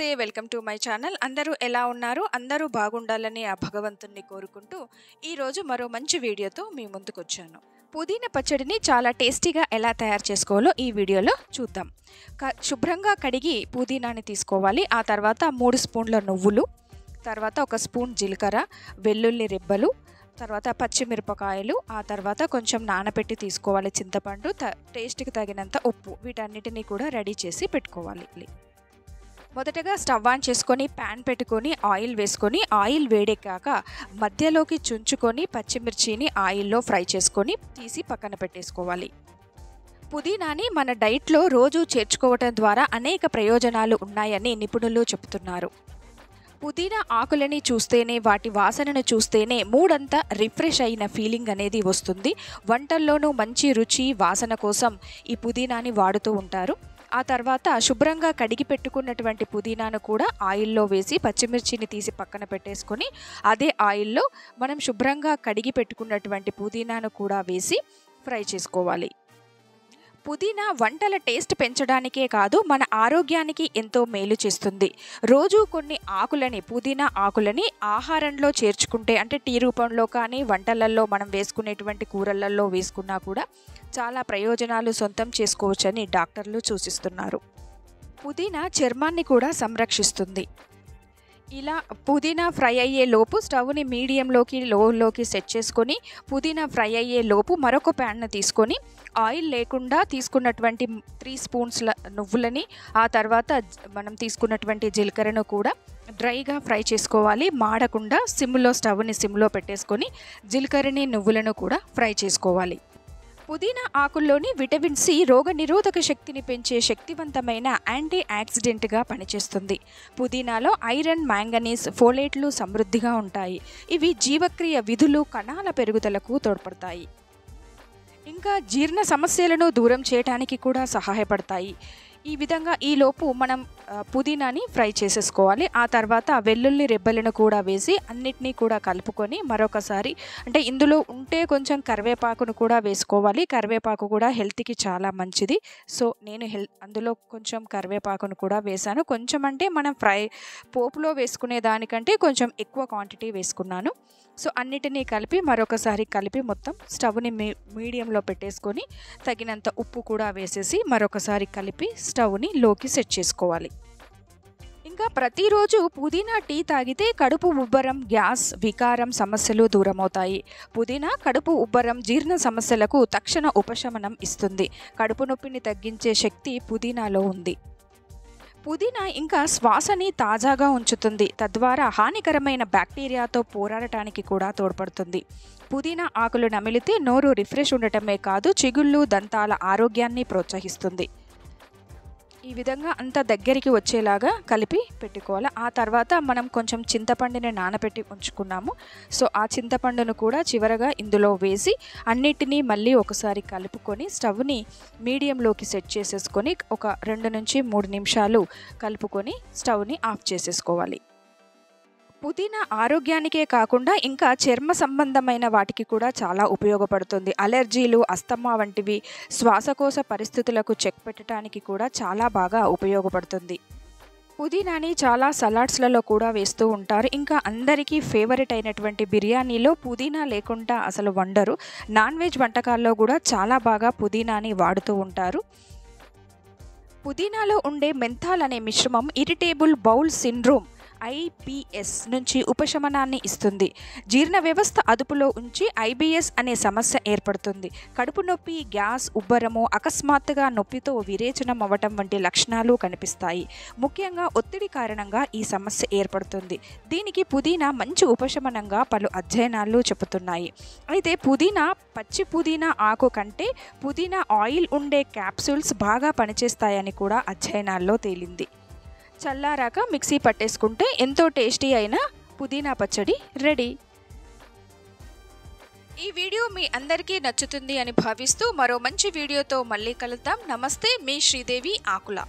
నమస్తే welcome to my channel. అందరూ ఎలా ఉన్నారు? అందరూ బాగుండాలని ఆ భగవంతుణ్ణి కోరుకుంటూ ఈరోజు మరో మంచి వీడియోతో మీ ముందుకు వచ్చాను. పుదీనా పచ్చడిని చాలా టేస్టీగా ఎలా తయారు చేసుకోవాలో ఈ వీడియోలో చూద్దాం. శుభ్రంగా కడిగి పుదీనాని తీసుకోవాలి. ఆ తర్వాత 3 స్పూన్ల నువ్వులు, తర్వాత 1 స్పూన్ జీలకర్ర, వెల్లుల్లి రెబ్బలు, తర్వాత పచ్చిమిరపకాయలు, ఆ తర్వాత కొంచెం నానబెట్టి తీసుకోవాలి చింతపండు, టేస్ట్కి తగినంత ఉప్పు. వీటన్నిటిని కూడా రెడీ చేసి పెట్టుకోవాలి. మొదటగా స్టవ్ ఆన్ చేసుకొని ప్యాన్ పెట్టుకొని ఆయిల్ వేసుకొని ఆయిల్ వేడెక్కాక మధ్యలోకి చుంచుకొని పచ్చిమిర్చిని ఆయిల్లో ఫ్రై చేసుకొని తీసి పక్కన పెట్టేసుకోవాలి. పుదీనాని మన డైట్లో రోజు చేర్చుకోవటం ద్వారా అనేక ప్రయోజనాలు ఉన్నాయని నిపుణులు చెబుతున్నారు. పుదీనా ఆకులని చూస్తేనే, వాటి వాసనను చూస్తేనే మూడంతా రిఫ్రెష్ అయిన ఫీలింగ్ అనేది వస్తుంది. వంటల్లోనూ మంచి రుచి వాసన కోసం ఈ పుదీనాని వాడుతూ ఉంటారు. ఆ తర్వాత శుభ్రంగా కడిగి పెట్టుకున్నటువంటి పుదీనాను కూడా ఆయిల్లో వేసి పచ్చిమిర్చిని తీసి పక్కన పెట్టేసుకొని అదే ఆయిల్లో మనం శుభ్రంగా కడిగి పెట్టుకున్నటువంటి పుదీనాను కూడా వేసి ఫ్రై చేసుకోవాలి. పుదీనా వంటల టేస్ట్ పెంచడానికే కాదు, మన ఆరోగ్యానికి ఎంతో మేలు చేస్తుంది. రోజు కొన్ని పుదీనా ఆకులని ఆహారంలో చేర్చుకుంటే, అంటే టీ రూపంలో కానీ వంటలలో మనం వేసుకునేటువంటి కూరలలో వేసుకున్నా కూడా చాలా ప్రయోజనాలు సొంతం చేసుకోవచ్చని డాక్టర్లు సూచిస్తున్నారు. పుదీనా చర్మాన్ని కూడా సంరక్షిస్తుంది. ఇలా పుదీనా ఫ్రై అయ్యే లోపు స్టవ్ని మీడియంలోకి లోకి సెట్ చేసుకొని పుదీనా ఫ్రై అయ్యే లోపు మరొక ప్యాన్ను తీసుకొని ఆయిల్ లేకుండా తీసుకున్నటువంటి 3 స్పూన్స్ల నువ్వులని, ఆ తర్వాత మనం తీసుకున్నటువంటి జీలకర్రను కూడా డ్రైగా ఫ్రై చేసుకోవాలి. మాడకుండా స్టవ్ని సిమ్లో పెట్టేసుకొని జీలకర్రని నువ్వులను కూడా ఫ్రై చేసుకోవాలి. పుదీనా ఆకుల్లోని విటమిన్ సి రోగనిరోధక శక్తిని పెంచే శక్తివంతమైన యాంటీ ఆక్సిడెంట్గా పనిచేస్తుంది. పుదీనాలో ఐరన్, మ్యాంగనీస్, ఫోలేట్లు సమృద్ధిగా ఉంటాయి. ఇవి జీవక్రియ విధులు, కణాల పెరుగుదలకు తోడ్పడతాయి. ఇంకా జీర్ణ సమస్యలను దూరం చేయడానికి కూడా సహాయపడతాయి. ఈ విధంగా ఈలోపు మనం పుదీనాని ఫ్రై చేసేసుకోవాలి. ఆ తర్వాత వెల్లుల్లి రెబ్బలను కూడా వేసి అన్నిటినీ కూడా కలుపుకొని మరొకసారి, అంటే ఇందులో ఉంటే కొంచెం కరివేపాకును కూడా వేసుకోవాలి. కరివేపాకు కూడా హెల్త్కి చాలా మంచిది. సో నేను అందులో కొంచెం కరివేపాకును కూడా వేసాను. కొంచెం అంటే మనం పోపులో వేసుకునే దానికంటే కొంచెం ఎక్కువ క్వాంటిటీ వేసుకున్నాను. సో అన్నిటినీ కలిపి మరొకసారి మొత్తం స్టవ్ని మీడియంలో పెట్టేసుకొని తగినంత ఉప్పు కూడా వేసేసి మరొకసారి కలిపి స్టవ్ని లోకి సెట్ చేసుకోవాలి. ఇంకా ప్రతిరోజు పుదీనా టీ తాగితే కడుపు ఉబ్బరం, గ్యాస్, వికారం సమస్యలు దూరమవుతాయి. పుదీనా కడుపు ఉబ్బరం, జీర్ణ సమస్యలకు తక్షణ ఉపశమనం ఇస్తుంది. కడుపు నొప్పిని తగ్గించే శక్తి పుదీనాలో ఉంది. పుదీనా ఇంకా శ్వాసని తాజాగా ఉంచుతుంది. తద్వారా హానికరమైన బ్యాక్టీరియాతో పోరాడటానికి కూడా తోడ్పడుతుంది. పుదీనా ఆకులు నమిలితే నోరు రిఫ్రెష్ ఉండటమే కాదు, చిగుళ్ళు, దంతాల ఆరోగ్యాన్ని ప్రోత్సహిస్తుంది. ఈ విధంగా అంత దగ్గరికి వచ్చేలాగా కలిపి పెట్టుకోవాలి. ఆ తర్వాత మనం కొంచెం చింతపండుని నానబెట్టి ఉంచుకున్నాము. సో ఆ చింతపండును కూడా చివరగా ఇందులో వేసి అన్నిటినీ మళ్ళీ ఒకసారి కలుపుకొని స్టవ్ని మీడియంలోకి సెట్ చేసేసుకొని ఒక 2 నుంచి 3 నిమిషాలు కలుపుకొని స్టవ్ని ఆఫ్ చేసేసుకోవాలి. పుదీనా ఆరోగ్యానికే కాకుండా ఇంకా చర్మ సంబంధమైన వాటికి కూడా చాలా ఉపయోగపడుతుంది. అలర్జీలు, అస్తమా వంటివి, శ్వాసకోశ పరిస్థితులకు చెక్ పెట్టడానికి కూడా చాలా బాగా ఉపయోగపడుతుంది. పుదీనాని చాలా సలాడ్స్లలో కూడా వేస్తూ ఉంటారు. ఇంకా అందరికీ ఫేవరెట్ అయినటువంటి బిర్యానీలో పుదీనా లేకుండా అసలు వండరు. నాన్ వెజ్ వంటకాల్లో కూడా చాలా బాగా పుదీనాని వాడుతూ ఉంటారు. పుదీనాలో ఉండే మెంథాల్ అనే మిశ్రమం ఇరిటేబుల్ బౌల్ సిండ్రోమ్ IBS నుంచి ఉపశమనాన్ని ఇస్తుంది. జీర్ణ వ్యవస్థ అదుపులో ఉంచి IBS అనే సమస్య ఏర్పడుతుంది. కడుపు నొప్పి, గ్యాస్, ఉబ్బరము, అకస్మాత్తుగా నొప్పితో విరేచనం అవ్వటం వంటి లక్షణాలు కనిపిస్తాయి. ముఖ్యంగా ఒత్తిడి కారణంగా ఈ సమస్య ఏర్పడుతుంది. దీనికి పుదీనా మంచి ఉపశమనంగా పలు అధ్యయనాలు చెబుతున్నాయి. అయితే పచ్చి పుదీనా ఆకు కంటే పుదీనా ఆయిల్ ఉండే క్యాప్సూల్స్ బాగా పనిచేస్తాయని కూడా అధ్యయనాల్లో తేలింది. చల్లారాక మిక్సీ పట్టేసుకుంటే ఎంతో టేస్టీ అయిన పుదీనా పచ్చడి రెడీ. ఈ వీడియో మీ అందరికీ నచ్చుతుంది అని భావిస్తూ మరో మంచి వీడియోతో మళ్ళీ కలుద్దాం. నమస్తే, మీ శ్రీదేవి ఆకుల.